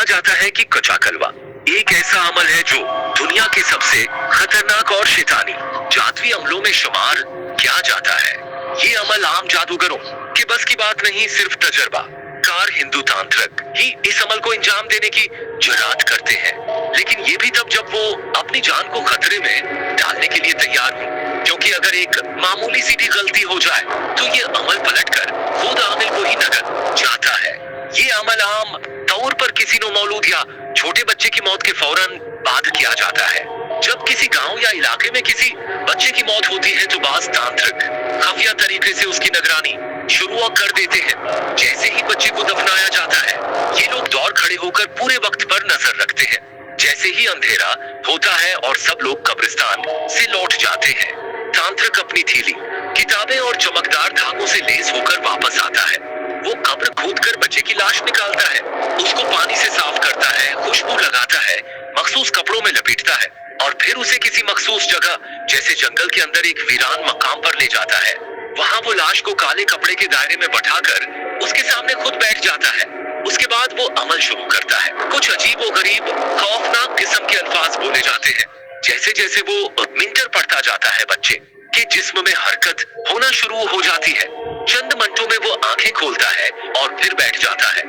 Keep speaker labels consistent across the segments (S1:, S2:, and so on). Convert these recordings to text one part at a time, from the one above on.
S1: कहा जाता है कि कच्चा कलवा एक ऐसा अमल है जो दुनिया के सबसे खतरनाक और शैतानी जादुई अमलों में शुमार किया जाता है। ये अमल आम जादूगरों के बस की बात नहीं, सिर्फ तजर्बा कार हिंदू तांत्रिक ही इस अमल को अंजाम देने की जुर्रात करते हैं, लेकिन ये भी तब जब वो अपनी जान को खतरे में डालने के लिए तैयार हो, क्योंकि अगर एक मामूली सी भी गलती हो जाए तो ये अमल पलटकर खुद आमिल को ही नगर जाता है। ये अमल आम तौर पर किसी नौमौलूद या छोटे बच्चे की मौत के फौरन बाद किया जाता है। जब किसी गांव या इलाके में किसी बच्चे की मौत होती है तो बाज तांत्रिक खुफिया तरीके से उसकी निगरानी शुरू कर देते हैं। जैसे ही बच्चे को दफनाया जाता है, ये लोग दौड़ खड़े होकर पूरे वक्त पर नजर रखते हैं। जैसे ही अंधेरा होता है और सब लोग कब्रिस्तान से लौट जाते हैं, तांत्रिक अपनी थैली, किताबें और चमकदार धागों से लेस होकर वापस आता है। वो कब्र खोदकर बच्चे की लाश निकालता है, उसको पानी से साफ करता है, खुशबू लगाता है, मखसूस कपड़ों में लपेटता है और फिर उसे किसी मखसूस जगह जैसे जंगल के अंदर एक वीरान मकाम पर ले जाता है। वहाँ वो लाश को काले कपड़े के दायरे में बैठाकर उसके सामने खुद बैठ जाता है। उसके बाद वो अमल शुरू करता है। कुछ अजीब व गरीब खौफनाक किस्म के अल्फाज बोले जाते हैं। जैसे जैसे वो मिंटर पढ़ता जाता है, बच्चे के जिस्म में हरकत होना शुरू हो जाती है। चंद मिनटों में वो आंखें खोलता है और फिर बैठ जाता है,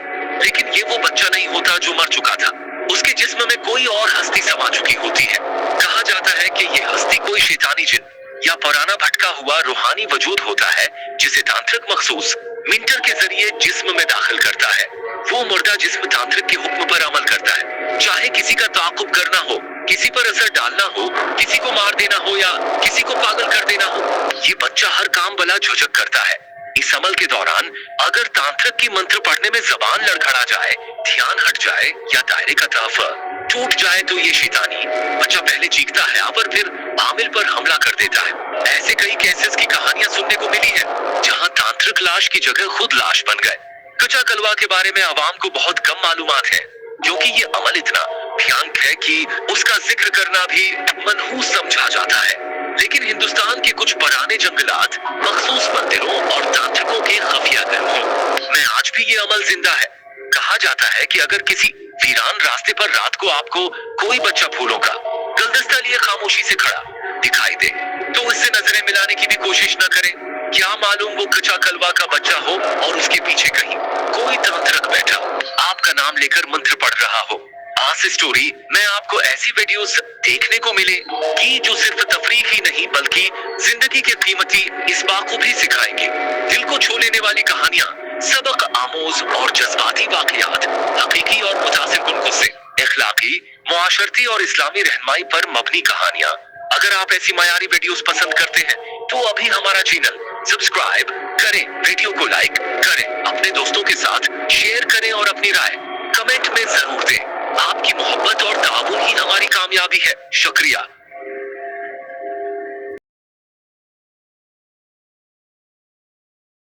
S1: लेकिन ये वो बच्चा नहीं होता जो मर चुका था। उसके जिस्म में कोई और हस्ती समा चुकी होती है। कहा जाता है कि ये हस्ती कोई शैतानी जिन या पुराना भटका हुआ रूहानी वजूद होता है, जिसे तांत्रिक मखसूस मिंटर के जरिए जिस्म में दाखिल करता है। वो मुर्दा जिस्म तांत्रिक के हुक्म पर अमल करता है, चाहे किसी का ताक़ुब करना हो, किसी पर असर डालना हो, किसी को मार देना हो या किसी को पागल कर देना हो। ये बच्चा हर काम भला झुझक करता है। इस अमल के दौरान अगर तांत्रिक की मंत्र पढ़ने में जबान लड़खड़ा जाए, ध्यान हट जाए या दायरे का ताफ टूट जाए तो ये शैतानी बच्चा पहले चीखता है पर फिर आमिल पर हमला कर देता है। ऐसे कई केसेस की कहानियां सुनने को मिली है जहां तांत्रिक लाश की जगह खुद लाश बन गए। कच्चा कलवा के बारे में आवाम को बहुत कम मालूमात है, क्योंकि ये अमल इतना भयानक है कि उसका जिक्र करना भी मनहूस समझा जाता है। लेकिन हिंदुस्तान के कुछ पुराने जंगलात, मखसूस मंदिरों और तांत्रिकों के खुफिया गिरोहों में आज भी ये अमल जिंदा है। कहा जाता है कि अगर किसी वीरान रास्ते पर रात को आपको कोई बच्चा फूलों का गुलदस्ता लिए खामोशी से खड़ा दिखाई दे तो उससे नजरें मिलाने की भी कोशिश न करें। क्या मालूम वो कच्चा कलवा का बच्चा हो और उसके पीछे कहीं कोई तांत्रिक बैठा आपका नाम लेकर मंत्र पढ़ रहा हो। आस स्टोरी में आपको ऐसी वीडियोस देखने को मिले कि जो सिर्फ तफरीह ही नहीं बल्कि जिंदगी के कीमती इसबाक को भी सिखाएंगे। दिल को छू लेने वाली कहानियां, सबक आमोज और जज्बाती वाकयात, हकीकी और मुतासिर कुन से इखलाकी, मुआशरती और इस्लामी रहनुमाई पर मबनी कहानियां। अगर आप ऐसी मयारी वीडियोस पसंद करते हैं तो अभी हमारा चैनल सब्सक्राइब करें, वीडियो को लाइक करें, अपने दोस्तों के साथ शेयर करें और अपनी राय कमेंट में जरूर दें। आपकी मोहब्बत और ताउन ही हमारी कामयाबी है। शुक्रिया।